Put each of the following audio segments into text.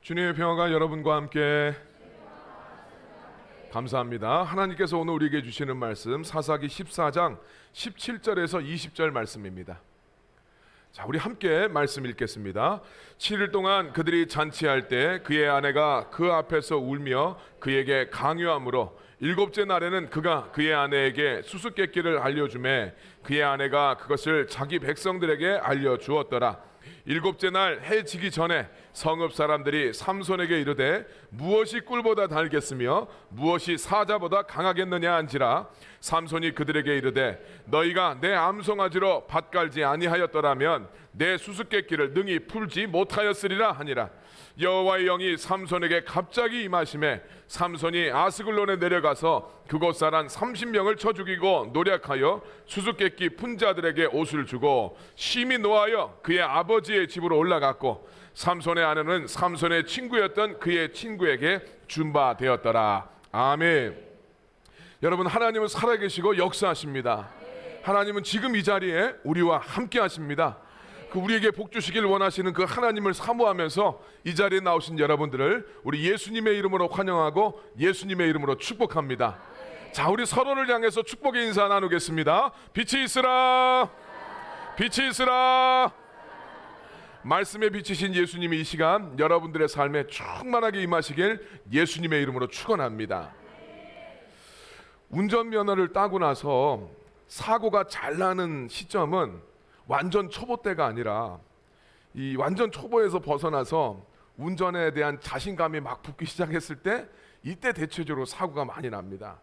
주님의 평화가 여러분과 함께. 감사합니다. 하나님께서 오늘 우리에게 주시는 말씀 사사기 14장 17절에서 20절 말씀입니다. 자, 우리 함께 말씀 읽겠습니다. 7일 동안 그들이 잔치할 때 그의 아내가 그 앞에서 울며 그에게 강요하므로 일곱째 날에는 그가 그의 아내에게 수수께끼를 알려주매 그의 아내가 그것을 자기 백성들에게 알려주었더라. 일곱째 날 해 지기 전에 성읍 사람들이 삼손에게 이르되 무엇이 꿀보다 달겠으며 무엇이 사자보다 강하겠느냐 한지라. 삼손이 그들에게 이르되 너희가 내 암송아지로 밭갈지 아니하였더라면 내 수수께끼를 능히 풀지 못하였으리라 하니라. 여호와의 영이 삼손에게 갑자기 임하심에 삼손이 아스글론에 내려가서 그곳 사람 30명을 쳐 죽이고 노략하여 수수께끼 푼 자들에게 옷을 주고 심히 노하여 그의 아버지의 집으로 올라갔고 삼손의 아내는 삼손의 친구였던 그의 친구에게 준 바 되었더라. 아멘. 여러분, 하나님은 살아계시고 역사하십니다. 하나님은 지금 이 자리에 우리와 함께 하십니다. 우리에게 복 주시길 원하시는 그 하나님을 사모하면서 이 자리에 나오신 여러분들을 우리 예수님의 이름으로 환영하고 예수님의 이름으로 축복합니다. 자, 우리 서로를 향해서 축복의 인사 나누겠습니다. 빛이 있으라, 빛이 있으라. 말씀에 비치신 예수님이 이 시간 여러분들의 삶에 충만하게 임하시길 예수님의 이름으로 축원합니다. 운전면허를 따고 나서 사고가 잘 나는 시점은 완전 초보 때가 아니라 이 완전 초보에서 벗어나서 운전에 대한 자신감이 막 붙기 시작했을 때, 이때 대체적으로 사고가 많이 납니다.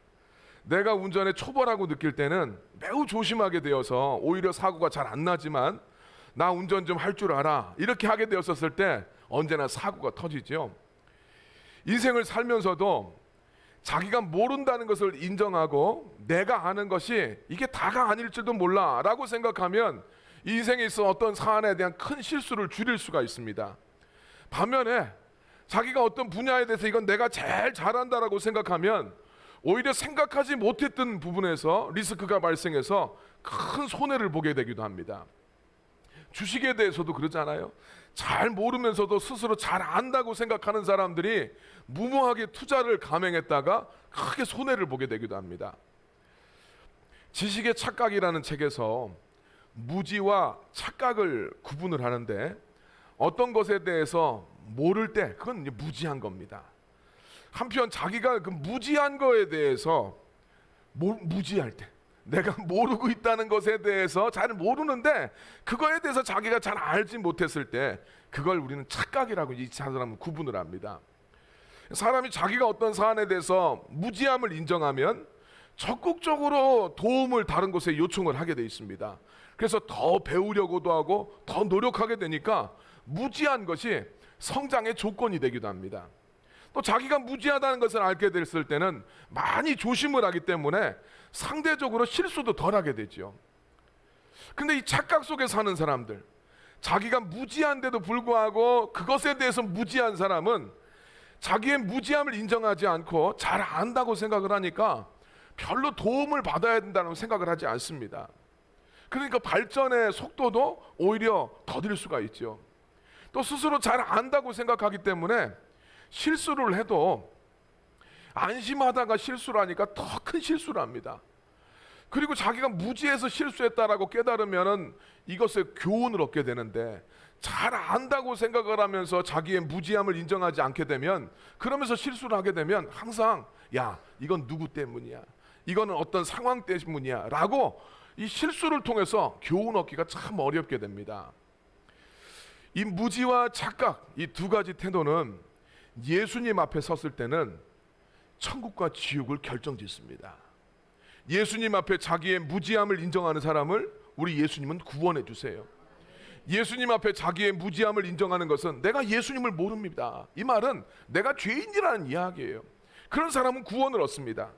내가 운전에 초보라고 느낄 때는 매우 조심하게 되어서 오히려 사고가 잘 안 나지만 나 운전 좀 할 줄 알아 이렇게 하게 되었었을 때 언제나 사고가 터지죠. 인생을 살면서도 자기가 모른다는 것을 인정하고 내가 아는 것이 이게 다가 아닐지도 몰라 라고 생각하면 이 인생에 있어 어떤 사안에 대한 큰 실수를 줄일 수가 있습니다. 반면에 자기가 어떤 분야에 대해서 이건 내가 제일 잘한다라고 생각하면 오히려 생각하지 못했던 부분에서 리스크가 발생해서 큰 손해를 보게 되기도 합니다. 주식에 대해서도 그러잖아요. 잘 모르면서도 스스로 잘 안다고 생각하는 사람들이 무모하게 투자를 감행했다가 크게 손해를 보게 되기도 합니다. 지식의 착각이라는 책에서 무지와 착각을 구분을 하는데, 어떤 것에 대해서 모를 때 그건 무지한 겁니다. 한편 자기가 그 무지한 거에 대해서 무지할 때, 내가 모르고 있다는 것에 대해서 잘 모르는데 그거에 대해서 자기가 잘 알지 못했을 때 그걸 우리는 착각이라고 이 사람은 구분을 합니다. 사람이 자기가 어떤 사안에 대해서 무지함을 인정하면 적극적으로 도움을 다른 곳에 요청을 하게 돼 있습니다. 그래서 더 배우려고도 하고 더 노력하게 되니까 무지한 것이 성장의 조건이 되기도 합니다. 또 자기가 무지하다는 것을 알게 됐을 때는 많이 조심을 하기 때문에 상대적으로 실수도 덜 하게 되죠. 근데 이 착각 속에 사는 사람들, 자기가 무지한데도 불구하고 그것에 대해서 무지한 사람은 자기의 무지함을 인정하지 않고 잘 안다고 생각을 하니까 별로 도움을 받아야 된다는 생각을 하지 않습니다. 그러니까 발전의 속도도 오히려 더딜 수가 있죠. 또 스스로 잘 안다고 생각하기 때문에 실수를 해도 안심하다가 실수를 하니까 더 큰 실수를 합니다. 그리고 자기가 무지해서 실수했다라고 깨달으면 이것에 교훈을 얻게 되는데, 잘 안다고 생각을 하면서 자기의 무지함을 인정하지 않게 되면, 그러면서 실수를 하게 되면 항상 야, 이건 누구 때문이야, 이거는 어떤 상황 때문이야 라고 이 실수를 통해서 교훈 얻기가 참 어렵게 됩니다. 이 무지와 착각, 이 두 가지 태도는 예수님 앞에 섰을 때는 천국과 지옥을 결정짓습니다. 예수님 앞에 자기의 무지함을 인정하는 사람을 우리 예수님은 구원해 주세요. 예수님 앞에 자기의 무지함을 인정하는 것은 내가 예수님을 모릅니다, 이 말은 내가 죄인이라는 이야기예요. 그런 사람은 구원을 얻습니다.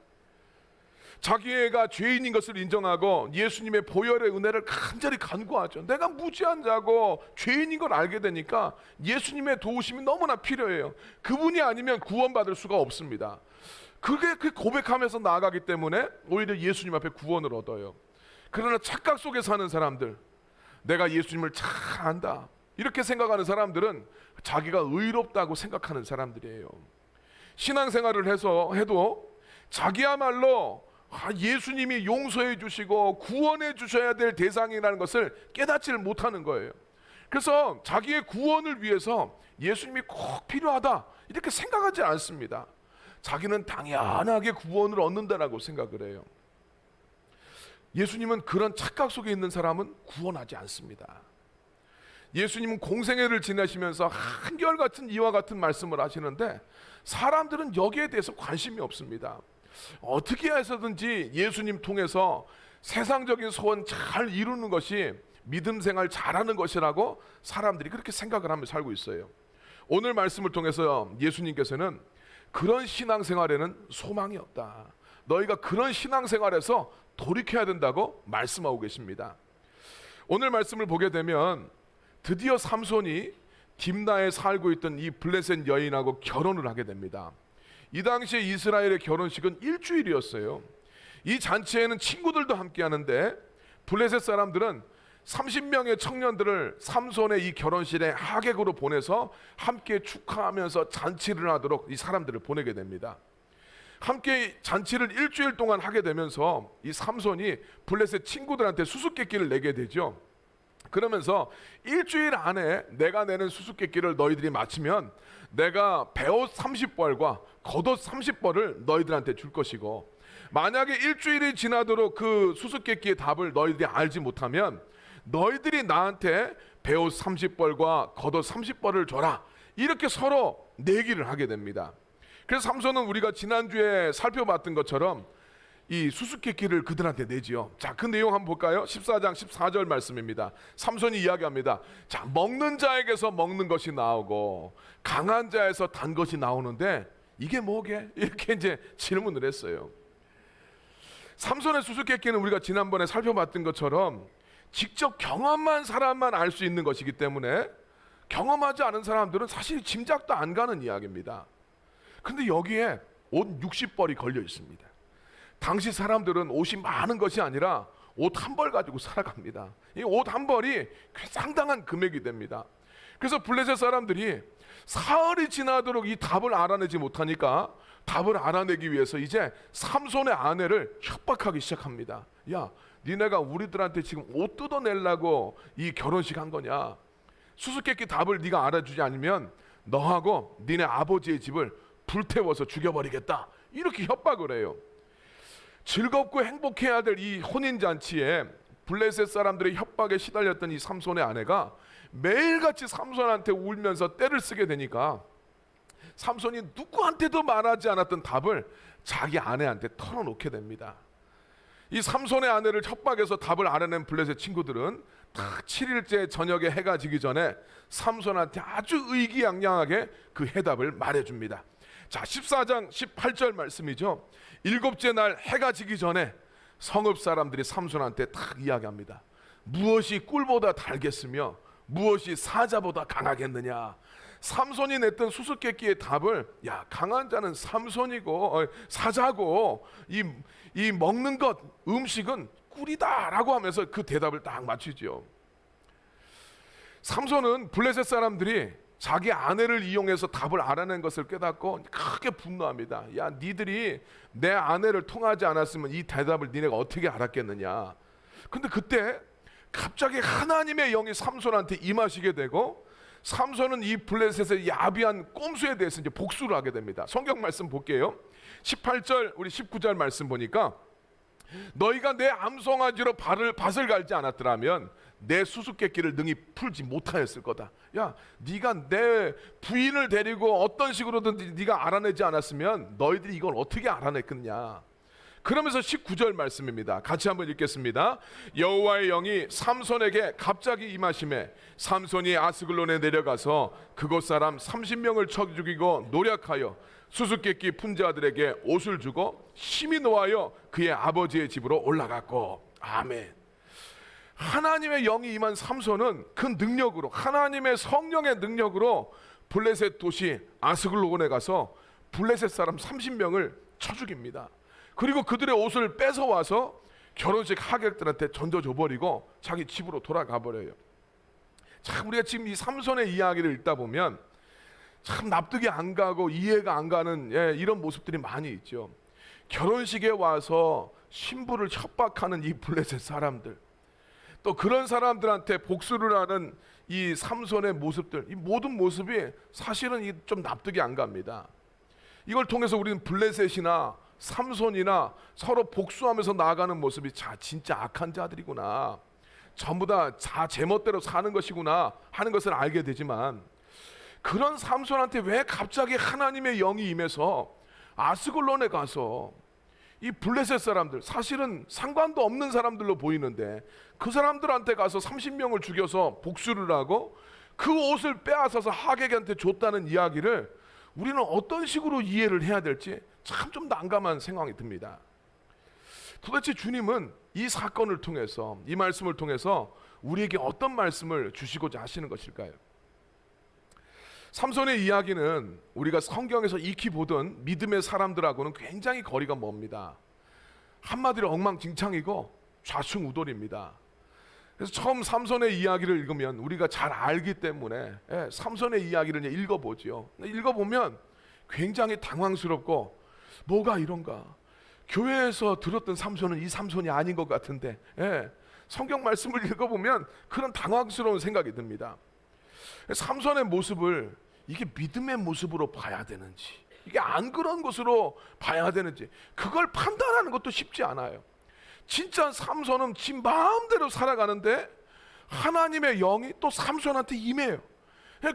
자기가 죄인인 것을 인정하고 예수님의 보혈의 은혜를 간절히 간구하죠. 내가 무지한 자고 죄인인 걸 알게 되니까 예수님의 도우심이 너무나 필요해요. 그분이 아니면 구원받을 수가 없습니다. 그게 그 고백하면서 나아가기 때문에 오히려 예수님 앞에 구원을 얻어요. 그러나 착각 속에 사는 사람들, 내가 예수님을 잘 안다, 이렇게 생각하는 사람들은 자기가 의롭다고 생각하는 사람들이에요. 신앙생활을 해도 자기야말로 예수님이 용서해 주시고 구원해 주셔야 될 대상이라는 것을 깨닫지를 못하는 거예요. 그래서 자기의 구원을 위해서 예수님이 꼭 필요하다 이렇게 생각하지 않습니다. 자기는 당연하게 구원을 얻는다라고 생각을 해요. 예수님은 그런 착각 속에 있는 사람은 구원하지 않습니다. 예수님은 공생애를 지내시면서 한결같은 이와 같은 말씀을 하시는데 사람들은 여기에 대해서 관심이 없습니다. 어떻게 해서든지 예수님 통해서 세상적인 소원 잘 이루는 것이 믿음 생활 잘하는 것이라고 사람들이 그렇게 생각을 하며 살고 있어요. 오늘 말씀을 통해서 예수님께서는 그런 신앙생활에는 소망이 없다. 너희가 그런 신앙생활에서 돌이켜야 된다고 말씀하고 계십니다. 오늘 말씀을 보게 되면 드디어 삼손이 딥나에 살고 있던 이 블레셋 여인하고 결혼을 하게 됩니다. 이 당시에 이스라엘의 결혼식은 일주일이었어요. 이 잔치에는 친구들도 함께 하는데 블레셋 사람들은 30명의 청년들을 삼손의 이 결혼식에 하객으로 보내서 함께 축하하면서 잔치를 하도록 이 사람들을 보내게 됩니다. 함께 잔치를 일주일 동안 하게 되면서 이 삼손이 블레셋 친구들한테 수수께끼를 내게 되죠. 그러면서 일주일 안에 내가 내는 수수께끼를 너희들이 마치면 내가 베옷 30벌과 겉옷 30벌을 너희들한테 줄 것이고, 만약에 일주일이 지나도록 그 수수께끼의 답을 너희들이 알지 못하면 너희들이 나한테 베옷 30벌과 겉옷 30벌을 줘라, 이렇게 서로 내기를 하게 됩니다. 그래서 삼손은 우리가 지난주에 살펴봤던 것처럼 이 수수께끼를 그들한테 내지요. 자, 그 내용 한번 볼까요? 14장 14절 말씀입니다. 삼손이 이야기합니다. 자, 먹는 자에게서 먹는 것이 나오고 강한 자에서 단 것이 나오는데 이게 뭐게? 이렇게 이제 질문을 했어요. 삼손의 수수께끼는 우리가 지난번에 살펴봤던 것처럼 직접 경험한 사람만 알 수 있는 것이기 때문에 경험하지 않은 사람들은 사실 짐작도 안 가는 이야기입니다. 근데 여기에 옷 60벌이 걸려 있습니다. 당시 사람들은 옷이 많은 것이 아니라 옷 한 벌 가지고 살아갑니다. 이 옷 한 벌이 상당한 금액이 됩니다. 그래서 블레셋 사람들이 사흘이 지나도록 이 답을 알아내지 못하니까 답을 알아내기 위해서 이제 삼손의 아내를 협박하기 시작합니다. 야, 니네가 우리들한테 지금 옷 뜯어내려고 이 결혼식 한 거냐? 수수께끼 답을 네가 알아주지 않으면 너하고 니네 아버지의 집을 불태워서 죽여버리겠다, 이렇게 협박을 해요. 즐겁고 행복해야 될 이 혼인잔치에 블레셋 사람들의 협박에 시달렸던 이 삼손의 아내가 매일같이 삼손한테 울면서 떼를 쓰게 되니까 삼손이 누구한테도 말하지 않았던 답을 자기 아내한테 털어놓게 됩니다. 이 삼손의 아내를 협박해서 답을 알아낸 블레셋 친구들은 딱 7일째 저녁에 해가 지기 전에 삼손한테 아주 의기양양하게 그 해답을 말해줍니다. 자, 14장 18절 말씀이죠. 7째 날 해가 지기 전에 성읍 사람들이 삼손한테 딱 이야기합니다. 무엇이 꿀보다 달겠으며 무엇이 사자보다 강하겠느냐. 삼손이 냈던 수수께끼의 답을, 야, 강한 자는 삼손이고 사자고 이 먹는 것 음식은 꿀이다 라고 하면서 그 대답을 딱 맞추죠. 삼손은 블레셋 사람들이 자기 아내를 이용해서 답을 알아낸 것을 깨닫고 크게 분노합니다. 야, 니들이 내 아내를 통하지 않았으면 이 대답을 니네가 어떻게 알았겠느냐. 근데 그때 갑자기 하나님의 영이 삼손한테 임하시게 되고 삼손은 이 블레셋의 야비한 꼼수에 대해서 이제 복수를 하게 됩니다. 성경 말씀 볼게요. 18절 우리 19절 말씀 보니까 너희가 내 암송아지로 밭을 갈지 않았더라면 내 수수께끼를 능히 풀지 못하였을 거다. 야, 네가 내 부인을 데리고 어떤 식으로든 네가 알아내지 않았으면 너희들이 이걸 어떻게 알아냈겠냐. 그러면서 19절 말씀입니다. 같이 한번 읽겠습니다. 여호와의 영이 삼손에게 갑자기 임하심에 삼손이 아스글론에 내려가서 그곳 사람 30명을 쳐 죽이고 노략하여 수수께끼 품자들에게 옷을 주고 힘이 노하여 그의 아버지의 집으로 올라갔고. 아멘. 하나님의 영이 임한 삼손은 그 능력으로, 하나님의 성령의 능력으로 블레셋 도시 아스글론에 가서 블레셋 사람 30명을 쳐 죽입니다. 그리고 그들의 옷을 뺏어와서 결혼식 하객들한테 던져줘 버리고 자기 집으로 돌아가 버려요. 참 우리가 지금 이 삼손의 이야기를 읽다 보면 참 납득이 안 가고 이해가 안 가는 이런 모습들이 많이 있죠. 결혼식에 와서 신부를 협박하는 이 블레셋 사람들, 또 그런 사람들한테 복수를 하는 이 삼손의 모습들, 이 모든 모습이 사실은 좀 납득이 안 갑니다. 이걸 통해서 우리는 블레셋이나 삼손이나 서로 복수하면서 나아가는 모습이 진짜 악한 자들이구나, 전부 다 제멋대로 사는 것이구나 하는 것을 알게 되지만, 그런 삼손한테 왜 갑자기 하나님의 영이 임해서 아스글론에 가서 이 블레셋 사람들, 사실은 상관도 없는 사람들로 보이는데 그 사람들한테 가서 30명을 죽여서 복수를 하고 그 옷을 빼앗아서 하객한테 줬다는 이야기를 우리는 어떤 식으로 이해를 해야 될지 참 좀 난감한 생각이 듭니다. 도대체 주님은 이 사건을 통해서, 이 말씀을 통해서 우리에게 어떤 말씀을 주시고자 하시는 것일까요? 삼손의 이야기는 우리가 성경에서 익히 보던 믿음의 사람들하고는 굉장히 거리가 멉니다. 한마디로 엉망진창이고 좌충우돌입니다. 그래서 처음 삼손의 이야기를 읽으면 우리가 잘 알기 때문에 삼손의 이야기를 읽어보지요. 읽어보면 굉장히 당황스럽고, 뭐가 이런가, 교회에서 들었던 삼손은 이 삼손이 아닌 것 같은데, 성경 말씀을 읽어보면 그런 당황스러운 생각이 듭니다. 삼손의 모습을 이게 믿음의 모습으로 봐야 되는지, 이게 안 그런 것으로 봐야 되는지, 그걸 판단하는 것도 쉽지 않아요. 진짜 삼손은 지 마음대로 살아가는데 하나님의 영이 또 삼손한테 임해요.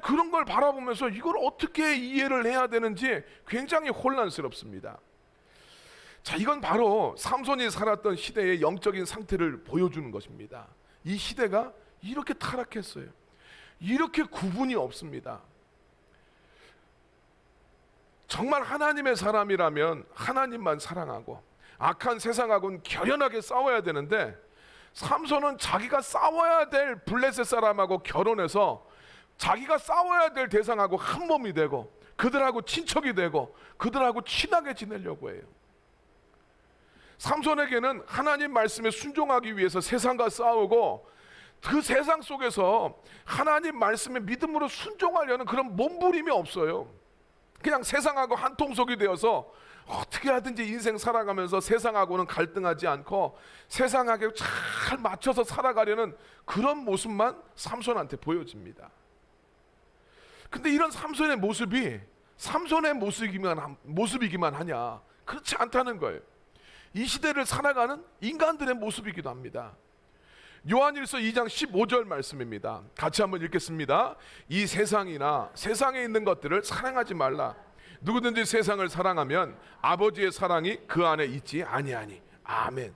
그런 걸 바라보면서 이걸 어떻게 이해를 해야 되는지 굉장히 혼란스럽습니다. 자, 이건 바로 삼손이 살았던 시대의 영적인 상태를 보여주는 것입니다. 이 시대가 이렇게 타락했어요. 이렇게 구분이 없습니다. 정말 하나님의 사람이라면 하나님만 사랑하고 악한 세상하고는 결연하게 싸워야 되는데, 삼손은 자기가 싸워야 될 블레셋 사람하고 결혼해서 자기가 싸워야 될 대상하고 한 몸이 되고 그들하고 친척이 되고 그들하고 친하게 지내려고 해요. 삼손에게는 하나님 말씀에 순종하기 위해서 세상과 싸우고, 그 세상 속에서 하나님 말씀에 믿음으로 순종하려는 그런 몸부림이 없어요. 그냥 세상하고 한 통속이 되어서 어떻게 하든지 인생 살아가면서 세상하고는 갈등하지 않고 세상하고 잘 맞춰서 살아가려는 그런 모습만 삼손한테 보여집니다. 근데 이런 삼손의 모습이 삼손의 모습이기만 하냐? 그렇지 않다는 거예요. 이 시대를 살아가는 인간들의 모습이기도 합니다. 요한일서 2장 15절 말씀입니다. 같이 한번 읽겠습니다. 이 세상이나 세상에 있는 것들을 사랑하지 말라. 누구든지 세상을 사랑하면 아버지의 사랑이 그 안에 있지 아니하니. 아멘.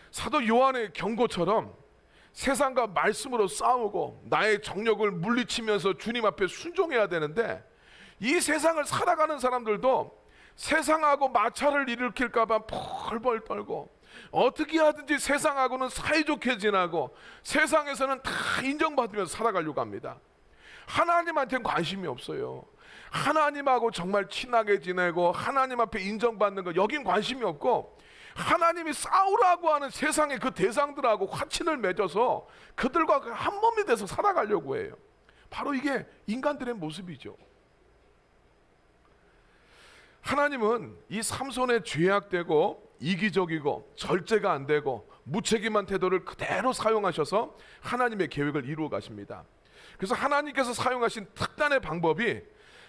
사도 요한의 경고처럼 세상과 말씀으로 싸우고 나의 정욕을 물리치면서 주님 앞에 순종해야 되는데, 이 세상을 살아가는 사람들도 세상하고 마찰을 일으킬까 봐 벌벌 떨고 어떻게 하든지 세상하고는 사이좋게 지나고 세상에서는 다 인정받으면서 살아가려고 합니다. 하나님한테는 관심이 없어요. 하나님하고 정말 친하게 지내고 하나님 앞에 인정받는 거, 여긴 관심이 없고, 하나님이 싸우라고 하는 세상의 그 대상들하고 화친을 맺어서 그들과 한 몸이 돼서 살아가려고 해요. 바로 이게 인간들의 모습이죠. 하나님은 이 삼손의 죄악되고 이기적이고 절제가 안 되고 무책임한 태도를 그대로 사용하셔서 하나님의 계획을 이루어 가십니다. 그래서 하나님께서 사용하신 특단의 방법이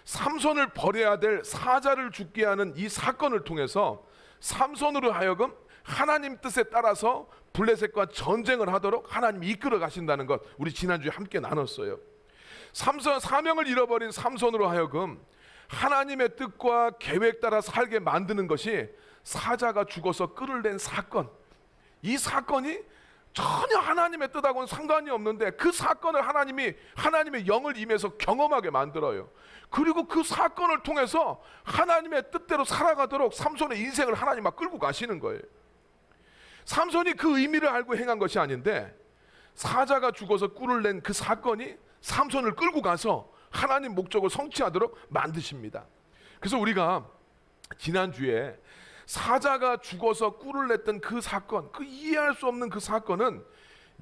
삼손을 버려야 될 사자를 죽게 하는 이 사건을 통해서 삼손으로 하여금 하나님 뜻에 따라서 블레셋과 전쟁을 하도록 하나님이 이끌어 가신다는 것, 우리 지난주에 함께 나눴어요. 삼손, 사명을 잃어버린 삼손으로 하여금 하나님의 뜻과 계획 따라 살게 만드는 것이 사자가 죽어서 꿀을 낸 사건. 이 사건이 전혀 하나님의 뜻하고는 상관이 없는데 그 사건을 하나님이 하나님의 영을 임해서 경험하게 만들어요. 그리고 그 사건을 통해서 하나님의 뜻대로 살아가도록 삼손의 인생을 하나님 막 끌고 가시는 거예요. 삼손이 그 의미를 알고 행한 것이 아닌데, 사자가 죽어서 꿀을 낸 그 사건이 삼손을 끌고 가서 하나님 목적을 성취하도록 만드십니다. 그래서 우리가 지난주에 사자가 죽어서 꿀을 냈던 그 사건, 그 이해할 수 없는 그 사건은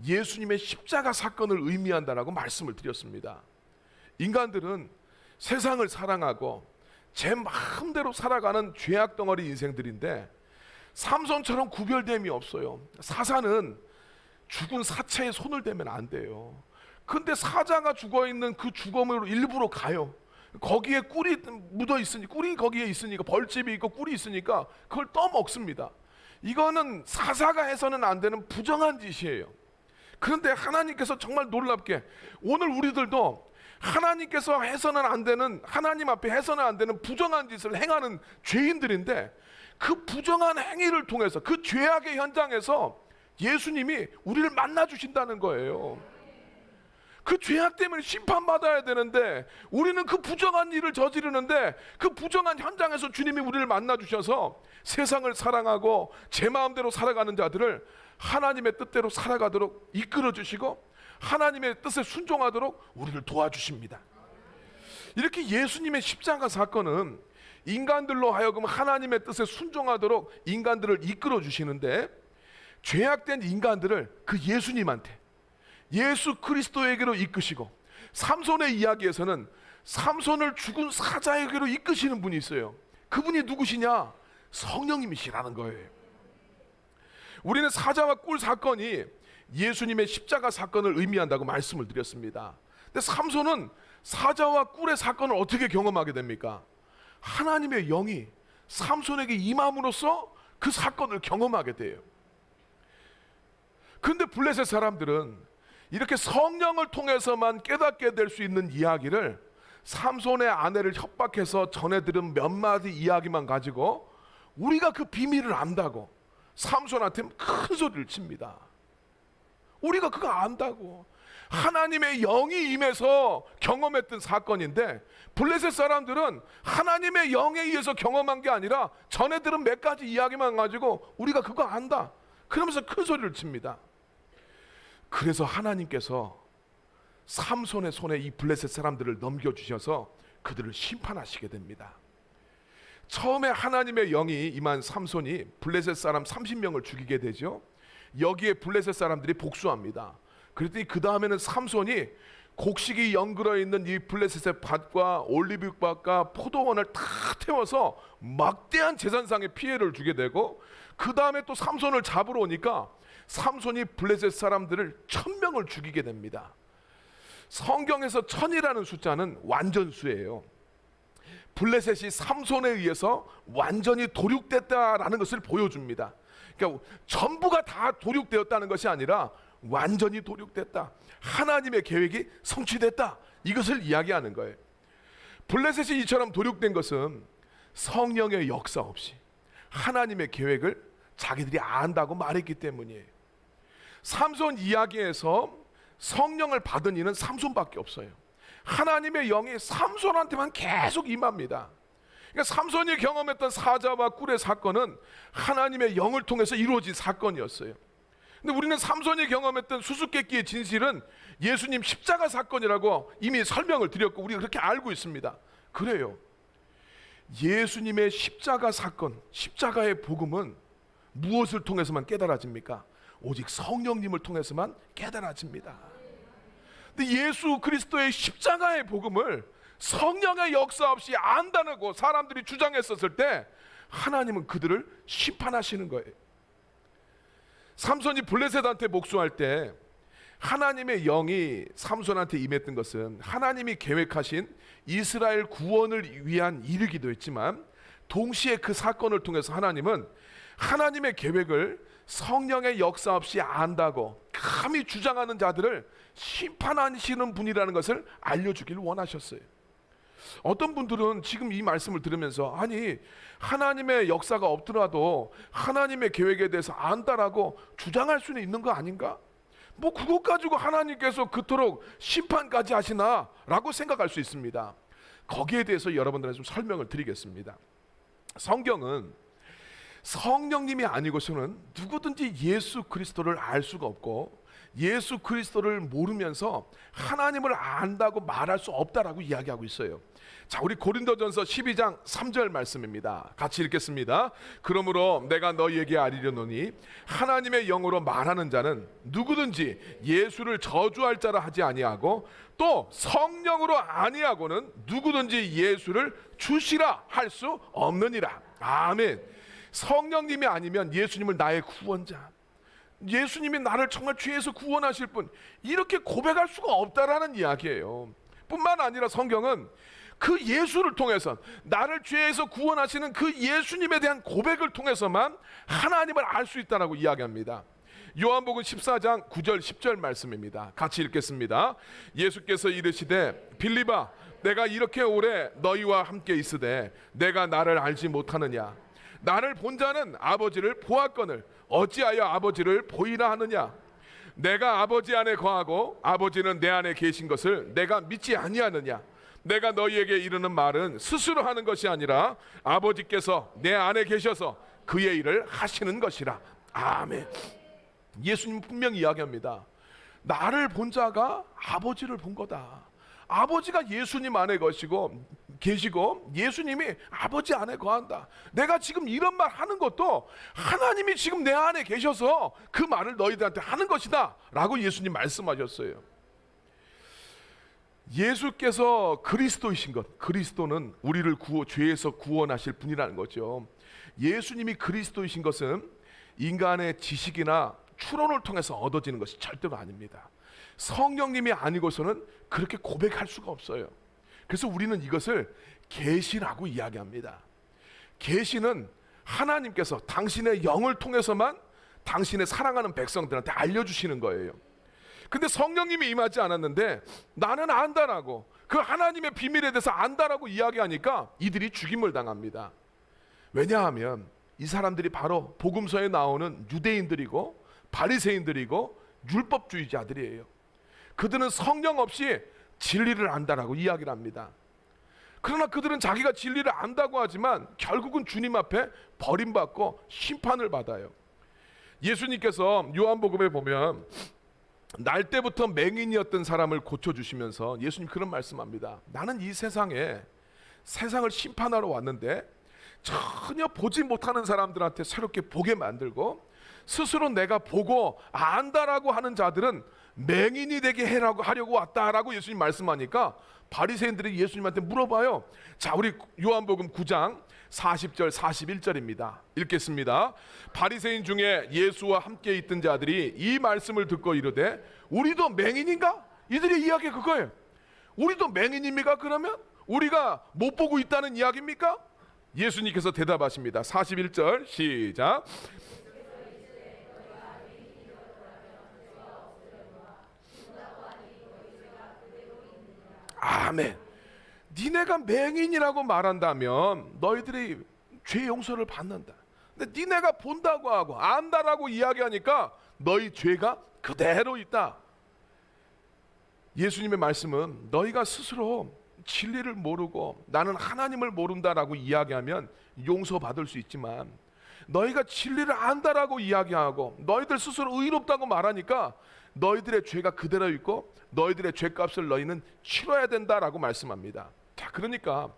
예수님의 십자가 사건을 의미한다라고 말씀을 드렸습니다. 인간들은 세상을 사랑하고 제 마음대로 살아가는 죄악 덩어리 인생들인데 삼손처럼 구별됨이 없어요. 사자는 죽은 사체에 손을 대면 안 돼요. 근데 사자가 죽어있는 그 주검으로 일부러 가요. 거기에 꿀이 묻어 있으니, 꿀이 거기에 있으니까, 벌집이 있고 꿀이 있으니까 그걸 떠먹습니다. 이거는 사자가 해서는 안 되는 부정한 짓이에요. 그런데 하나님께서 정말 놀랍게 오늘 우리들도 하나님께서 해서는 안 되는, 하나님 앞에 해서는 안 되는 부정한 짓을 행하는 죄인들인데, 그 부정한 행위를 통해서, 그 죄악의 현장에서 예수님이 우리를 만나 주신다는 거예요. 그 죄악 때문에 심판받아야 되는데 우리는 그 부정한 일을 저지르는데, 그 부정한 현장에서 주님이 우리를 만나 주셔서 세상을 사랑하고 제 마음대로 살아가는 자들을 하나님의 뜻대로 살아가도록 이끌어 주시고 하나님의 뜻에 순종하도록 우리를 도와주십니다. 이렇게 예수님의 십자가 사건은 인간들로 하여금 하나님의 뜻에 순종하도록 인간들을 이끌어 주시는데, 죄악된 인간들을 그 예수님한테, 예수 그리스도에게로 이끄시고, 삼손의 이야기에서는 삼손을 죽은 사자에게로 이끄시는 분이 있어요. 그분이 누구시냐? 성령님이시라는 거예요. 우리는 사자와 꿀 사건이 예수님의 십자가 사건을 의미한다고 말씀을 드렸습니다. 근데 삼손은 사자와 꿀의 사건을 어떻게 경험하게 됩니까? 하나님의 영이 삼손에게 임함으로써 그 사건을 경험하게 돼요. 근데 블레셋 사람들은 이렇게 성령을 통해서만 깨닫게 될 수 있는 이야기를 삼손의 아내를 협박해서 전해 들은 몇 마디 이야기만 가지고 우리가 그 비밀을 안다고 삼손한테 큰 소리를 칩니다. 우리가 그거 안다고. 하나님의 영이 임해서 경험했던 사건인데, 블레셋 사람들은 하나님의 영에 의해서 경험한 게 아니라 전해 들은 몇 가지 이야기만 가지고 우리가 그거 안다 그러면서 큰 소리를 칩니다. 그래서 하나님께서 삼손의 손에 이 블레셋 사람들을 넘겨주셔서 그들을 심판하시게 됩니다. 처음에 하나님의 영이 임한 삼손이 블레셋 사람 30명을 죽이게 되죠. 여기에 블레셋 사람들이 복수합니다. 그랬더니 그 다음에는 삼손이 곡식이 연그러 있는 이 블레셋의 밭과 올리브 밭과 포도원을 다 태워서 막대한 재산상의 피해를 주게 되고, 그 다음에 또 삼손을 잡으러 오니까 삼손이 블레셋 사람들을 1000명을 죽이게 됩니다. 성경에서 1000이라는 숫자는 완전수예요. 블레셋이 삼손에 의해서 완전히 도륙됐다라는 것을 보여줍니다. 그러니까 전부가 다 도륙되었다는 것이 아니라 완전히 도륙됐다, 하나님의 계획이 성취됐다, 이것을 이야기하는 거예요. 블레셋이 이처럼 도륙된 것은 성령의 역사 없이 하나님의 계획을 자기들이 안다고 말했기 때문이에요. 삼손 이야기에서 성령을 받은 이는 삼손밖에 없어요. 하나님의 영이 삼손한테만 계속 임합니다. 그러니까 삼손이 경험했던 사자와 꿀의 사건은 하나님의 영을 통해서 이루어진 사건이었어요. 근데 우리는 삼손이 경험했던 수수께끼의 진실은 예수님 십자가 사건이라고 이미 설명을 드렸고 우리가 그렇게 알고 있습니다. 그래요. 예수님의 십자가 사건, 십자가의 복음은 무엇을 통해서만 깨달아집니까? 오직 성령님을 통해서만 깨달아집니다. 근데 예수 그리스도의 십자가의 복음을 성령의 역사 없이 안다고 사람들이 주장했었을 때 하나님은 그들을 심판하시는 거예요. 삼손이 블레셋한테 복수할 때 하나님의 영이 삼손한테 임했던 것은 하나님이 계획하신 이스라엘 구원을 위한 일이기도 했지만, 동시에 그 사건을 통해서 하나님은 하나님의 계획을 성령의 역사 없이 안다고 감히 주장하는 자들을 심판하시는 분이라는 것을 알려주길 원하셨어요. 어떤 분들은 지금 이 말씀을 들으면서, 아니 하나님의 역사가 없더라도 하나님의 계획에 대해서 안다라고 주장할 수는 있는 거 아닌가? 뭐 그것 가지고 하나님께서 그토록 심판까지 하시나? 라고 생각할 수 있습니다. 거기에 대해서 여러분들한테 좀 설명을 드리겠습니다. 성경은 성령님이 아니고서는 누구든지 예수 그리스도를 알 수가 없고, 예수 그리스도를 모르면서 하나님을 안다고 말할 수 없다라고 이야기하고 있어요. 자, 우리 고린도전서 12장 3절 말씀입니다. 같이 읽겠습니다. 그러므로 내가 너희에게 아리려노니 하나님의 영으로 말하는 자는 누구든지 예수를 저주할 자라 하지 아니하고 또 성령으로 아니하고는 누구든지 예수를 주시라 할 수 없느니라. 아멘. 성령님이 아니면 예수님을 나의 구원자, 예수님이 나를 정말 죄에서 구원하실 분, 이렇게 고백할 수가 없다라는 이야기예요. 뿐만 아니라 성경은 그 예수를 통해서, 나를 죄에서 구원하시는 그 예수님에 대한 고백을 통해서만 하나님을 알 수 있다라고 이야기합니다. 요한복음 14장 9절 10절 말씀입니다. 같이 읽겠습니다. 예수께서 이르시되 빌립아, 내가 이렇게 오래 너희와 함께 있으되 내가 나를 알지 못하느냐? 나를 본 자는 아버지를 보았거늘 어찌하여 아버지를 보이라 하느냐? 내가 아버지 안에 거하고 아버지는 내 안에 계신 것을 내가 믿지 아니하느냐? 내가 너희에게 이르는 말은 스스로 하는 것이 아니라 아버지께서 내 안에 계셔서 그의 일을 하시는 것이라. 아멘. 예수님 분명히 이야기합니다. 나를 본 자가 아버지를 본 거다. 아버지가 예수님 안에 계시고 예수님이 아버지 안에 거한다. 내가 지금 이런 말 하는 것도 하나님이 지금 내 안에 계셔서 그 말을 너희들한테 하는 것이다 라고 예수님 말씀하셨어요. 예수께서 그리스도이신 것, 그리스도는 우리를 죄에서 구원하실 분이라는 거죠. 예수님이 그리스도이신 것은 인간의 지식이나 추론을 통해서 얻어지는 것이 절대로 아닙니다. 성령님이 아니고서는 그렇게 고백할 수가 없어요. 그래서 우리는 이것을 계시라고 이야기합니다. 계시는 하나님께서 당신의 영을 통해서만 당신의 사랑하는 백성들한테 알려주시는 거예요. 근데 성령님이 임하지 않았는데 나는 안다라고, 그 하나님의 비밀에 대해서 안다라고 이야기하니까 이들이 죽임을 당합니다. 왜냐하면 이 사람들이 바로 복음서에 나오는 유대인들이고 바리새인들이고 율법주의자들이에요. 그들은 성령 없이 진리를 안다라고 이야기를 합니다. 그러나 그들은 자기가 진리를 안다고 하지만 결국은 주님 앞에 버림받고 심판을 받아요. 예수님께서 요한복음에 보면 날 때부터 맹인이었던 사람을 고쳐주시면서 예수님 그런 말씀합니다. 나는 이 세상을 심판하러 왔는데 전혀 보지 못하는 사람들한테 새롭게 보게 만들고 스스로 내가 보고 안다라고 하는 자들은 맹인이 되게 하려고 왔다라고 예수님 말씀하니까 바리새인들이 예수님한테 물어봐요. 자, 우리 요한복음 9장 40절 41절입니다. 읽겠습니다. 바리새인 중에 예수와 함께 있던 자들이 이 말씀을 듣고 이르되 우리도 맹인인가? 이들의 이야기 그거예요. 우리도 맹인입니까? 그러면 우리가 못 보고 있다는 이야기입니까? 예수님께서 대답하십니다. 41절 시작. 아멘. 니네가 맹인이라고 말한다면 너희들이 죄 용서를 받는다. 근데 니네가 본다고 하고 안다라고 이야기하니까 너희 죄가 그대로 있다. 예수님의 말씀은 너희가 스스로 진리를 모르고 나는 하나님을 모른다라고 이야기하면 용서받을 수 있지만 너희가 진리를 안다라고 이야기하고 너희들 스스로 의롭다고 말하니까 너희들의 죄가 그대로 있고 너희들의 죄값을 너희는 치러야 된다라고 말씀합니다. 자, 그러니까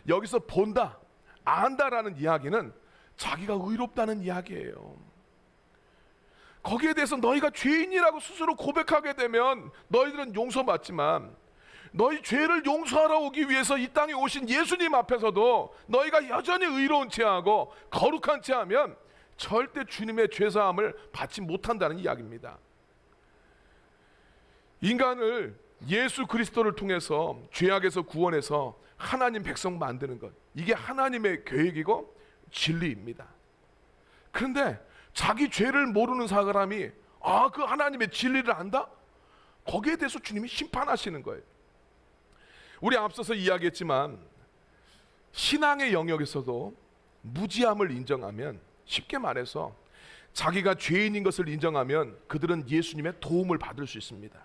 여기서 본다, 안다라는 이야기는 자기가 의롭다는 이야기예요. 거기에 대해서 너희가 죄인이라고 스스로 고백하게 되면 너희들은 용서받지만 너희 죄를 용서하러 오기 위해서 이 땅에 오신 예수님 앞에서도 너희가 여전히 의로운 체하고 거룩한 체하면 절대 주님의 죄사함을 받지 못한다는 이야기입니다. 인간을 예수 그리스도를 통해서 죄악에서 구원해서 하나님 백성 만드는 것, 이게 하나님의 계획이고 진리입니다. 그런데 자기 죄를 모르는 사람이 그 하나님의 진리를 안다? 거기에 대해서 주님이 심판하시는 거예요. 우리 앞서서 이야기했지만 신앙의 영역에서도 무지함을 인정하면, 쉽게 말해서 자기가 죄인인 것을 인정하면 그들은 예수님의 도움을 받을 수 있습니다.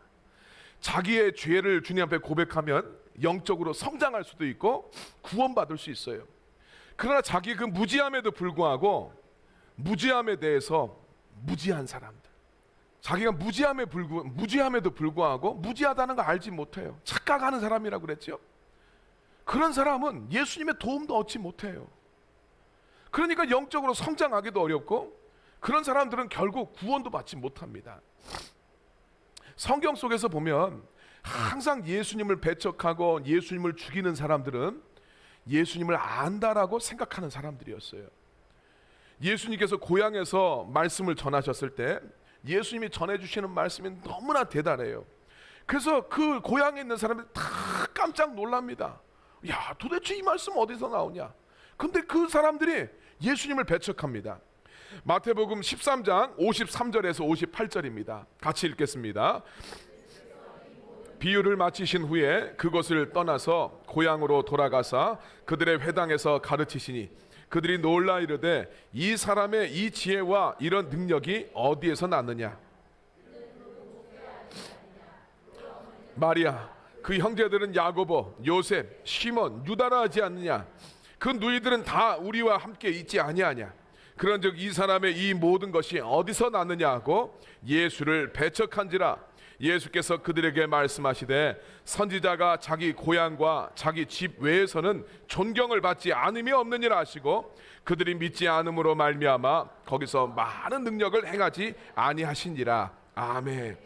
자기의 죄를 주님 앞에 고백하면 영적으로 성장할 수도 있고 구원받을 수 있어요. 그러나 자기 그 무지함에도 불구하고 무지함에 대해서 무지한 사람들, 자기가 무지함에도 불구하고 무지하다는 걸 알지 못해요. 착각하는 사람이라고 그랬죠. 그런 사람은 예수님의 도움도 얻지 못해요. 그러니까 영적으로 성장하기도 어렵고 그런 사람들은 결국 구원도 받지 못합니다. 성경 속에서 보면 항상 예수님을 배척하고 예수님을 죽이는 사람들은 예수님을 안다라고 생각하는 사람들이었어요. 예수님께서 고향에서 말씀을 전하셨을 때 예수님이 전해주시는 말씀이 너무나 대단해요. 그래서 그 고향에 있는 사람들이 다 깜짝 놀랍니다. 야, 도대체 이 말씀 어디서 나오냐? 근데 그 사람들이 예수님을 배척합니다. 마태복음 13장 53절에서 58절입니다. 같이 읽겠습니다. 비유를 마치신 후에 그곳을 떠나서 고향으로 돌아가사 그들의 회당에서 가르치시니 그들이 놀라 이르되 이 사람의 이 지혜와 이런 능력이 어디에서 났느냐? 마리아 그 형제들은 야고보, 요셉, 시몬, 유다라 하지 않느냐? 그 누이들은 다 우리와 함께 있지 아니하냐? 그런즉 이 사람의 이 모든 것이 어디서 났느냐 하고 예수를 배척한지라. 예수께서 그들에게 말씀하시되 선지자가 자기 고향과 자기 집 외에서는 존경을 받지 않음이 없느니라 하시고 그들이 믿지 않음으로 말미암아 거기서 많은 능력을 행하지 아니하시니라. 아멘.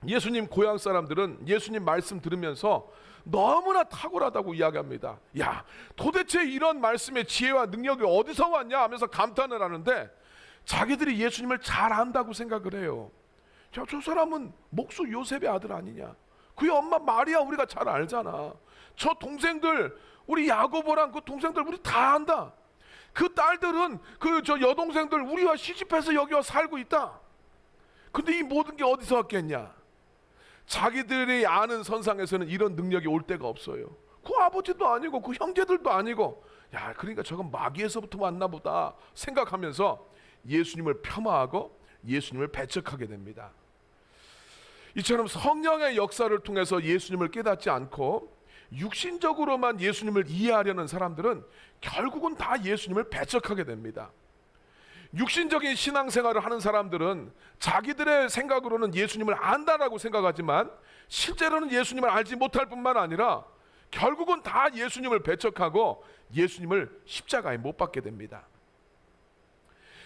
예수님 고향 사람들은 예수님 말씀 들으면서 너무나 탁월하다고 이야기합니다. 야, 도대체 이런 말씀의 지혜와 능력이 어디서 왔냐 하면서 감탄을 하는데 자기들이 예수님을 잘 안다고 생각을 해요. 자, 저 사람은 목수 요셉의 아들 아니냐? 그의 엄마 마리아 우리가 잘 알잖아. 저 동생들 우리 야고보랑 그 동생들 우리 다 안다. 그 딸들은 그 저 여동생들 우리와 시집해서 여기 와 살고 있다. 근데 이 모든 게 어디서 왔겠냐? 자기들이 아는 선상에서는 이런 능력이 올 데가 없어요. 그 아버지도 아니고 그 형제들도 아니고 야, 그러니까 저건 마귀에서부터 왔나 보다 생각하면서 예수님을 폄하하고 예수님을 배척하게 됩니다. 이처럼 성령의 역사를 통해서 예수님을 깨닫지 않고 육신적으로만 예수님을 이해하려는 사람들은 결국은 다 예수님을 배척하게 됩니다. 육신적인 신앙생활을 하는 사람들은 자기들의 생각으로는 예수님을 안다라고 생각하지만 실제로는 예수님을 알지 못할 뿐만 아니라 결국은 다 예수님을 배척하고 예수님을 십자가에 못 박게 됩니다.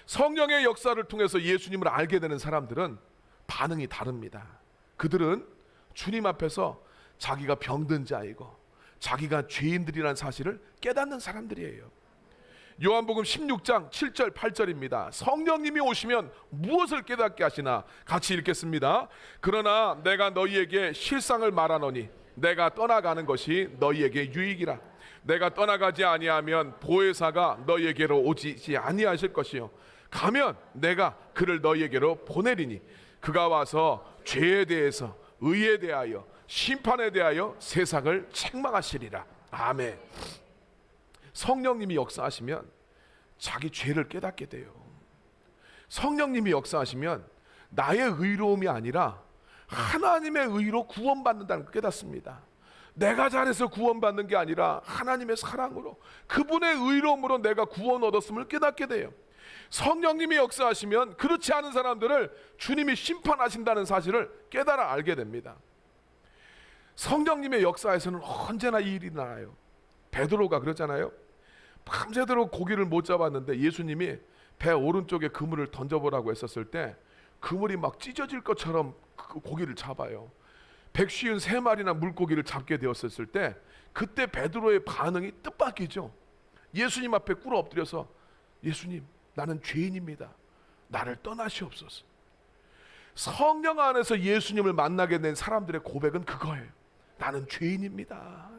성령의 역사를 통해서 예수님을 알게 되는 사람들은 반응이 다릅니다. 그들은 주님 앞에서 자기가 병든 자이고 자기가 죄인들이라는 사실을 깨닫는 사람들이에요. 요한복음 16장 7절 8절입니다. 성령님이 오시면 무엇을 깨닫게 하시나? 같이 읽겠습니다. 그러나 내가 너희에게 실상을 말하노니 내가 떠나가는 것이 너희에게 유익이라. 내가 떠나가지 아니하면 보혜사가 너희에게로 오지 아니하실 것이요 가면 내가 그를 너희에게로 보내리니 그가 와서 죄에 대해서 의에 대하여 심판에 대하여 세상을 책망하시리라. 아멘. 성령님이 역사하시면 자기 죄를 깨닫게 돼요. 성령님이 역사하시면 나의 의로움이 아니라 하나님의 의로 구원받는다는 걸 깨닫습니다. 내가 잘해서 구원받는 게 아니라 하나님의 사랑으로 그분의 의로움으로 내가 구원 얻었음을 깨닫게 돼요. 성령님이 역사하시면 그렇지 않은 사람들을 주님이 심판하신다는 사실을 깨달아 알게 됩니다. 성령님의 역사에서는 언제나 이 일이 일어나요. 베드로가 그랬잖아요. 밤새도록 고기를 못 잡았는데 예수님이 배 오른쪽에 그물을 던져보라고 했었을 때 그물이 막 찢어질 것처럼 그 고기를 잡아요. 153마리나 물고기를 잡게 되었을 때 그때 베드로의 반응이 뜻밖이죠. 예수님 앞에 꿇어 엎드려서 예수님, 나는 죄인입니다. 나를 떠나시옵소서. 성령 안에서 예수님을 만나게 된 사람들의 고백은 그거예요. 나는 죄인입니다.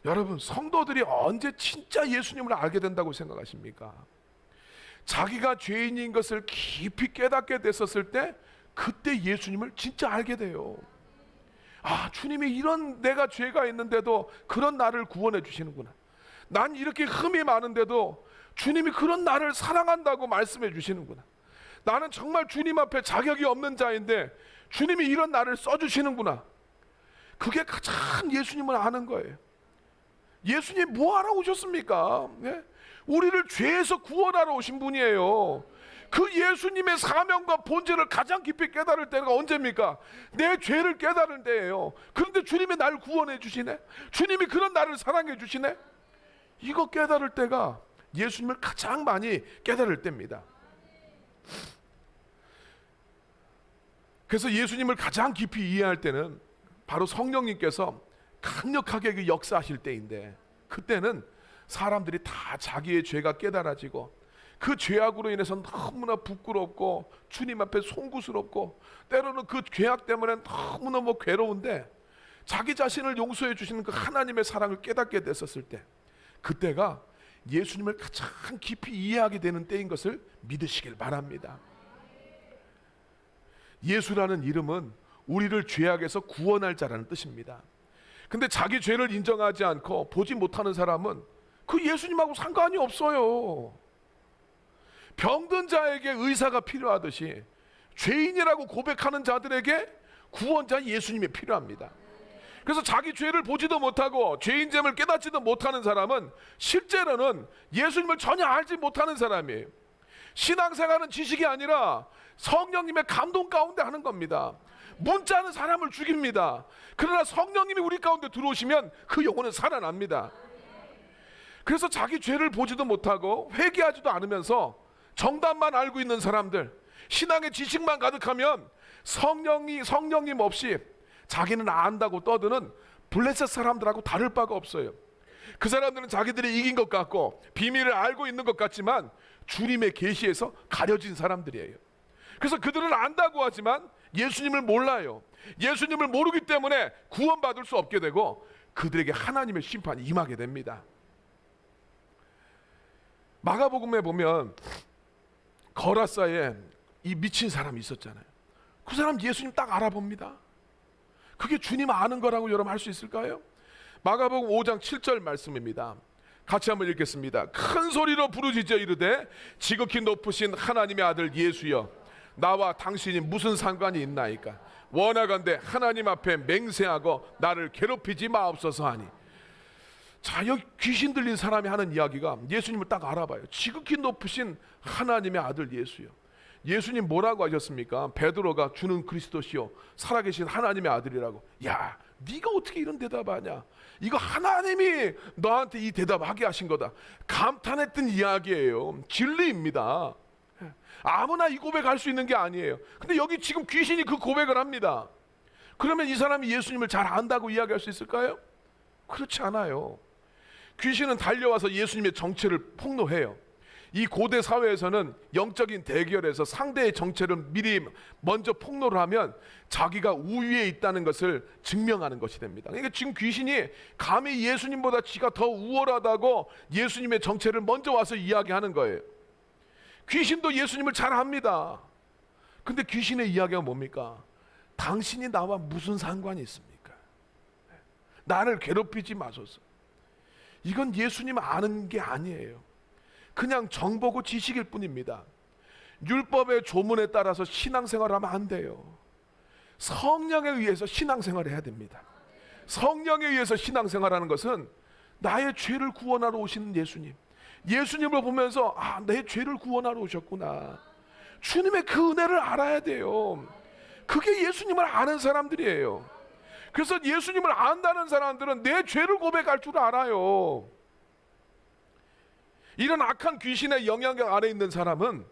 여러분, 성도들이 언제 진짜 예수님을 알게 된다고 생각하십니까? 자기가 죄인인 것을 깊이 깨닫게 됐었을 때 그때 예수님을 진짜 알게 돼요. 아, 주님이 이런 내가 죄가 있는데도 그런 나를 구원해 주시는구나. 난 이렇게 흠이 많은데도 주님이 그런 나를 사랑한다고 말씀해 주시는구나. 나는 정말 주님 앞에 자격이 없는 자인데 주님이 이런 나를 써주시는구나. 그게 가장 예수님을 아는 거예요. 예수님 뭐하러 오셨습니까? 네? 우리를 죄에서 구원하러 오신 분이에요. 그 예수님의 사명과 본질을 가장 깊이 깨달을 때가 언제입니까? 내 죄를 깨달을 때예요. 그런데 주님이 나를 구원해 주시네. 주님이 그런 나를 사랑해 주시네. 이거 깨달을 때가 예수님을 가장 많이 깨달을 때입니다. 그래서 예수님을 가장 깊이 이해할 때는 바로 성령님께서 강력하게 그 역사하실 때인데, 그때는 사람들이 다 자기의 죄가 깨달아지고 그 죄악으로 인해서 너무나 부끄럽고 주님 앞에 송구스럽고 때로는 그 죄악 때문에 너무너무 괴로운데 자기 자신을 용서해 주시는 그 하나님의 사랑을 깨닫게 됐었을 때, 그때가 예수님을 가장 깊이 이해하게 되는 때인 것을 믿으시길 바랍니다. 예수라는 이름은 우리를 죄악에서 구원할 자라는 뜻입니다. 근데 자기 죄를 인정하지 않고 보지 못하는 사람은 그 예수님하고 상관이 없어요. 병든 자에게 의사가 필요하듯이 죄인이라고 고백하는 자들에게 구원자 예수님이 필요합니다. 그래서 자기 죄를 보지도 못하고 죄인됨을 깨닫지도 못하는 사람은 실제로는 예수님을 전혀 알지 못하는 사람이에요. 신앙생활은 지식이 아니라 성령님의 감동 가운데 하는 겁니다. 문자는 사람을 죽입니다. 그러나 성령님이 우리 가운데 들어오시면 그 영혼은 살아납니다. 그래서 자기 죄를 보지도 못하고 회개하지도 않으면서 정답만 알고 있는 사람들, 신앙의 지식만 가득하면 성령님 없이 자기는 안다고 떠드는 블레셋 사람들하고 다를 바가 없어요. 그 사람들은 자기들이 이긴 것 같고 비밀을 알고 있는 것 같지만 주님의 계시에서 가려진 사람들이에요. 그래서 그들은 안다고 하지만 예수님을 몰라요. 예수님을 모르기 때문에 구원받을 수 없게 되고 그들에게 하나님의 심판이 임하게 됩니다. 마가복음에 보면 거라사에 이 미친 사람이 있었잖아요. 그 사람 예수님 딱 알아봅니다. 그게 주님 아는 거라고 여러분 할 수 있을까요? 마가복음 5장 7절 말씀입니다. 같이 한번 읽겠습니다. 큰 소리로 부르짖어 이르되 지극히 높으신 하나님의 아들 예수여, 나와 당신이 무슨 상관이 있나이까? 원하건대 하나님 앞에 맹세하고 나를 괴롭히지 마옵소서 하니. 자, 여기 귀신 들린 사람이 하는 이야기가 예수님을 딱 알아봐요. 지극히 높으신 하나님의 아들 예수요. 예수님 뭐라고 하셨습니까? 베드로가 주는 그리스도시요 살아계신 하나님의 아들이라고. 야, 네가 어떻게 이런 대답하냐? 이거 하나님이 너한테 이 대답하게 하신 거다. 감탄했던 이야기예요. 진리입니다. 아무나 이 고백할 수 있는 게 아니에요. 근데 여기 지금 귀신이 그 고백을 합니다. 그러면 이 사람이 예수님을 잘 안다고 이야기할 수 있을까요? 그렇지 않아요. 귀신은 달려와서 예수님의 정체를 폭로해요. 이 고대 사회에서는 영적인 대결에서 상대의 정체를 미리 먼저 폭로를 하면 자기가 우위에 있다는 것을 증명하는 것이 됩니다. 그러니까 지금 귀신이 감히 예수님보다 지가 더 우월하다고 예수님의 정체를 먼저 와서 이야기하는 거예요. 귀신도 예수님을 잘 압니다. 근데 귀신의 이야기가 뭡니까? 당신이 나와 무슨 상관이 있습니까? 나를 괴롭히지 마소서. 이건 예수님 아는 게 아니에요. 그냥 정보고 지식일 뿐입니다. 율법의 조문에 따라서 신앙생활하면 안 돼요. 성령에 의해서 신앙생활을 해야 됩니다. 성령에 의해서 신앙생활하는 것은 나의 죄를 구원하러 오시는 예수님, 예수님을 보면서 아, 내 죄를 구원하러 오셨구나. 주님의 그 은혜를 알아야 돼요. 그게 예수님을 아는 사람들이에요. 그래서 예수님을 안다는 사람들은 내 죄를 고백할 줄 알아요. 이런 악한 귀신의 영향력 아래 있는 사람은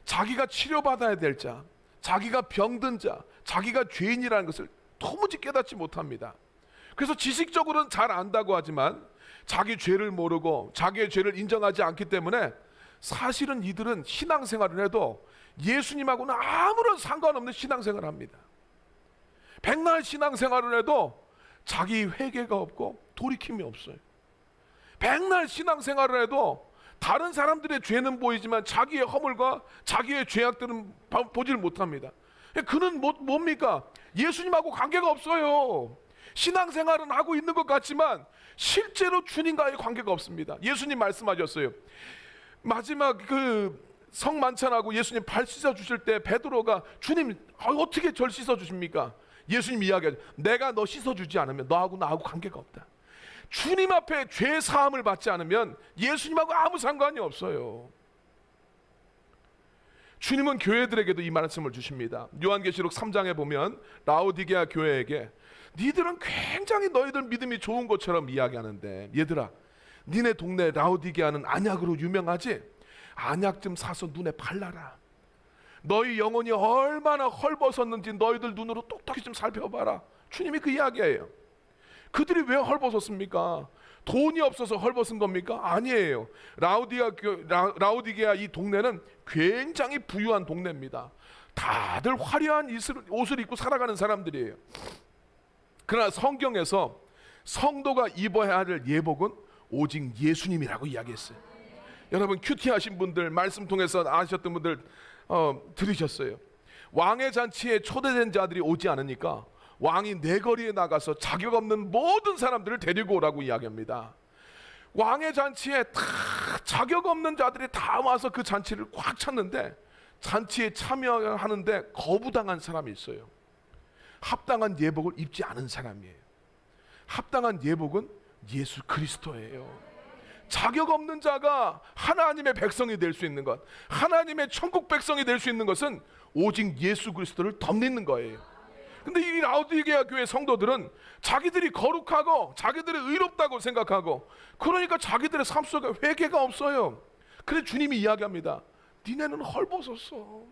자기가 치료받아야 될 자, 자기가 병든 자, 자기가 죄인이라는 것을 도무지 깨닫지 못합니다. 그래서 지식적으로는 잘 안다고 하지만 자기 죄를 모르고 자기의 죄를 인정하지 않기 때문에 사실은 이들은 신앙생활을 해도 예수님하고는 아무런 상관없는 신앙생활을 합니다. 백날 신앙생활을 해도 자기 회개가 없고 돌이킴이 없어요. 백날 신앙생활을 해도 다른 사람들의 죄는 보이지만 자기의 허물과 자기의 죄악들은 보질 못합니다. 그는 뭡니까? 예수님하고 관계가 없어요. 신앙생활은 하고 있는 것 같지만 실제로 주님과의 관계가 없습니다. 예수님 말씀하셨어요. 마지막 그 성만찬하고 예수님 발 씻어 주실 때 베드로가 주님 어떻게 절 씻어 주십니까? 예수님 이야기하죠. 내가 너 씻어 주지 않으면 너하고 나하고 관계가 없다. 주님 앞에 죄 사함을 받지 않으면 예수님하고 아무 상관이 없어요. 주님은 교회들에게도 이 말씀을 주십니다. 요한계시록 3장에 보면 라오디게아 교회에게 니들은 굉장히 너희들 믿음이 좋은 것처럼 이야기하는데 얘들아, 니네 동네 라오디게아는 안약으로 유명하지? 안약 좀 사서 눈에 발라라. 너희 영혼이 얼마나 헐벗었는지 너희들 눈으로 똑똑히 좀 살펴봐라. 주님이 그 이야기예요. 그들이 왜 헐벗었습니까? 돈이 없어서 헐벗은 겁니까? 아니에요. 라오디게아 이 동네는 굉장히 부유한 동네입니다. 다들 화려한 옷을 입고 살아가는 사람들이에요. 그러나 성경에서 성도가 입어야 할 예복은 오직 예수님이라고 이야기했어요. 여러분 큐티하신 분들, 말씀 통해서 아셨던 분들 들으셨어요. 왕의 잔치에 초대된 자들이 오지 않으니까 왕이 내거리에 나가서 자격 없는 모든 사람들을 데리고 오라고 이야기합니다. 왕의 잔치에 다 자격 없는 자들이 다 와서 그 잔치를 꽉 찼는데 잔치에 참여하는데 거부당한 사람이 있어요. 합당한 예복을 입지 않은 사람이에요. 합당한 예복은 예수 그리스도예요. 자격 없는 자가 하나님의 백성이 될 수 있는 것, 하나님의 천국 백성이 될 수 있는 것은 오직 예수 그리스도를 덧입는 거예요. 근데 이 라오디게아 교회 성도들은 자기들이 거룩하고 자기들이 의롭다고 생각하고, 그러니까 자기들의 삶 속에 회개가 없어요. 그래서 주님이 이야기합니다. 니네는 헐벗었어.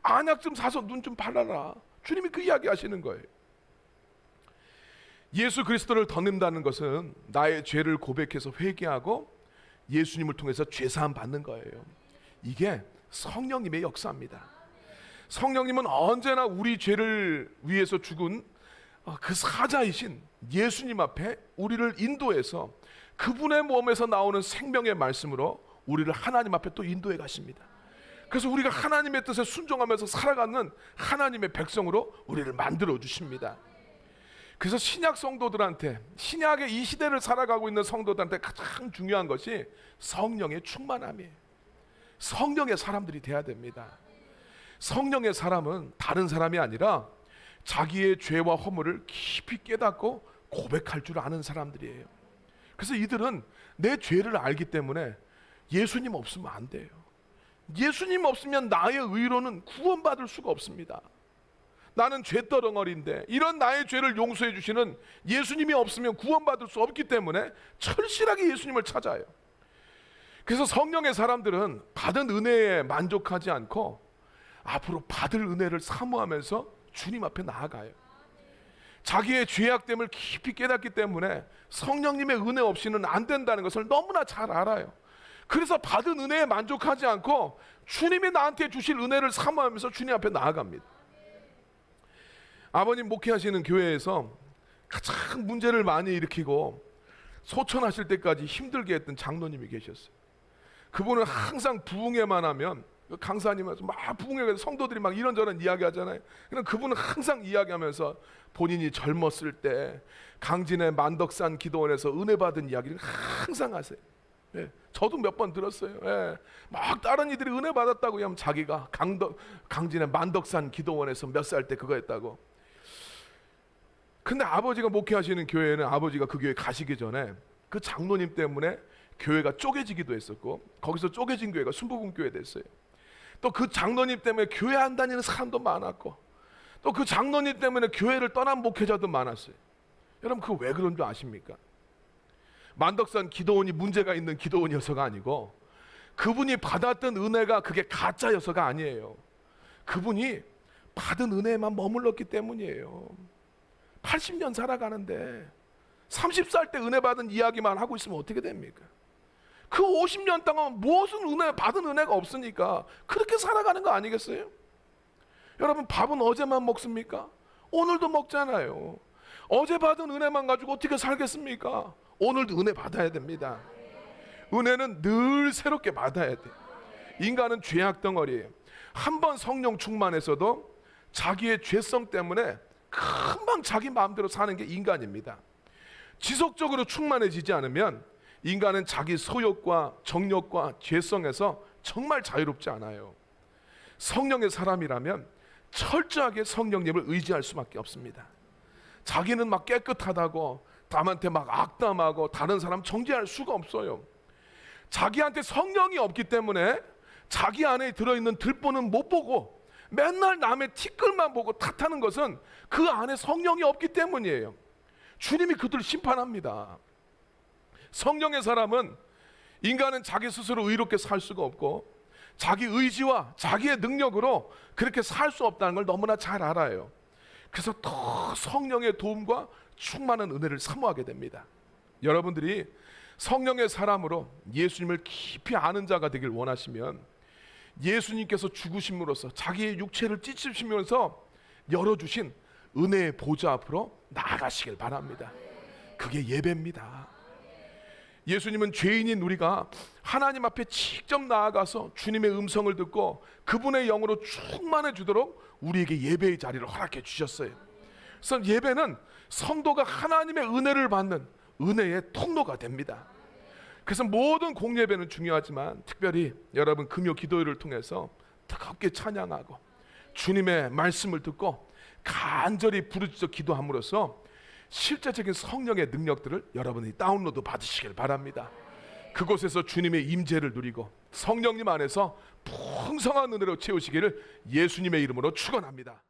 안약 좀 사서 눈 좀 발라라. 주님이 그 이야기 하시는 거예요. 예수 그리스도를 덧입는다는 것은 나의 죄를 고백해서 회개하고 예수님을 통해서 죄사함 받는 거예요. 이게 성령님의 역사입니다. 성령님은 언제나 우리 죄를 위해서 죽은 그 사자이신 예수님 앞에 우리를 인도해서 그분의 몸에서 나오는 생명의 말씀으로 우리를 하나님 앞에 또 인도해 가십니다. 그래서 우리가 하나님의 뜻에 순종하면서 살아가는 하나님의 백성으로 우리를 만들어 주십니다. 그래서 신약 성도들한테, 신약의 이 시대를 살아가고 있는 성도들한테 가장 중요한 것이 성령의 충만함이에요. 성령의 사람들이 돼야 됩니다. 성령의 사람은 다른 사람이 아니라 자기의 죄와 허물을 깊이 깨닫고 고백할 줄 아는 사람들이에요. 그래서 이들은 내 죄를 알기 때문에 예수님 없으면 안 돼요. 예수님 없으면 나의 의로는 구원받을 수가 없습니다. 나는 죄덩어리인데 이런 나의 죄를 용서해 주시는 예수님이 없으면 구원받을 수 없기 때문에 철실하게 예수님을 찾아요. 그래서 성령의 사람들은 받은 은혜에 만족하지 않고 앞으로 받을 은혜를 사모하면서 주님 앞에 나아가요. 자기의 죄악됨을 깊이 깨닫기 때문에 성령님의 은혜 없이는 안 된다는 것을 너무나 잘 알아요. 그래서 받은 은혜에 만족하지 않고 주님이 나한테 주실 은혜를 사모하면서 주님 앞에 나아갑니다. 아버님 목회하시는 교회에서 가장 문제를 많이 일으키고 소천하실 때까지 힘들게 했던 장로님이 계셨어요. 그분은 항상 부흥회만 하면, 강사님은 막 부흥회 성도들이 막 이런저런 이야기하잖아요. 그럼 그분은 항상 이야기하면서 본인이 젊었을 때 강진의 만덕산 기도원에서 은혜 받은 이야기를 항상 하세요. 예, 저도 몇 번 들었어요. 예, 막 다른 이들이 은혜 받았다고 하면 자기가 강진의 만덕산 기도원에서 몇 살 때 그거 했다고. 근데 아버지가 목회하시는 교회는 아버지가 그 교회 가시기 전에 그 장로님 때문에 교회가 쪼개지기도 했었고, 거기서 쪼개진 교회가 순복음교회 됐어요. 또 그 장로님 때문에 교회 안 다니는 사람도 많았고, 또 그 장로님 때문에 교회를 떠난 목회자도 많았어요. 여러분 그거 왜 그런 줄 아십니까? 만덕산 기도원이 문제가 있는 기도원이어서가 아니고, 그분이 받았던 은혜가 그게 가짜여서가 아니에요. 그분이 받은 은혜에만 머물렀기 때문이에요. 80년 살아가는데 30살 때 은혜 받은 이야기만 하고 있으면 어떻게 됩니까? 그 50년 동안 무엇은 은혜 받은 은혜가 없으니까 그렇게 살아가는 거 아니겠어요? 여러분 밥은 어제만 먹습니까? 오늘도 먹잖아요. 어제 받은 은혜만 가지고 어떻게 살겠습니까? 오늘도 은혜 받아야 됩니다. 은혜는 늘 새롭게 받아야 돼요. 인간은 죄악 덩어리예요. 한번 성령 충만해서도 자기의 죄성 때문에 금방 자기 마음대로 사는 게 인간입니다. 지속적으로 충만해지지 않으면 인간은 자기 소욕과 정욕과 죄성에서 정말 자유롭지 않아요. 성령의 사람이라면 철저하게 성령님을 의지할 수밖에 없습니다. 자기는 막 깨끗하다고 남한테 막 악담하고 다른 사람 정죄할 수가 없어요. 자기한테 성령이 없기 때문에 자기 안에 들어있는 들보는 못 보고 맨날 남의 티끌만 보고 탓하는 것은 그 안에 성령이 없기 때문이에요. 주님이 그들을 심판합니다. 성령의 사람은 인간은 자기 스스로 의롭게 살 수가 없고 자기 의지와 자기의 능력으로 그렇게 살 수 없다는 걸 너무나 잘 알아요. 그래서 더 성령의 도움과 충만한 은혜를 사모하게 됩니다. 여러분들이 성령의 사람으로 예수님을 깊이 아는 자가 되길 원하시면 예수님께서 죽으심으로써 자기의 육체를 찢으시면서 열어주신 은혜의 보좌 앞으로 나아가시길 바랍니다. 그게 예배입니다. 예수님은 죄인인 우리가 하나님 앞에 직접 나아가서 주님의 음성을 듣고 그분의 영으로 충만해 주도록 우리에게 예배의 자리를 허락해 주셨어요. 그래서 예배는 성도가 하나님의 은혜를 받는 은혜의 통로가 됩니다. 그래서 모든 공예배는 중요하지만 특별히 여러분 금요 기도회를 통해서 뜨겁게 찬양하고 주님의 말씀을 듣고 간절히 부르짖어 기도함으로써 실제적인 성령의 능력들을 여러분이 다운로드 받으시길 바랍니다. 그곳에서 주님의 임재를 누리고 성령님 안에서 풍성한 은혜로 채우시기를 예수님의 이름으로 축원합니다.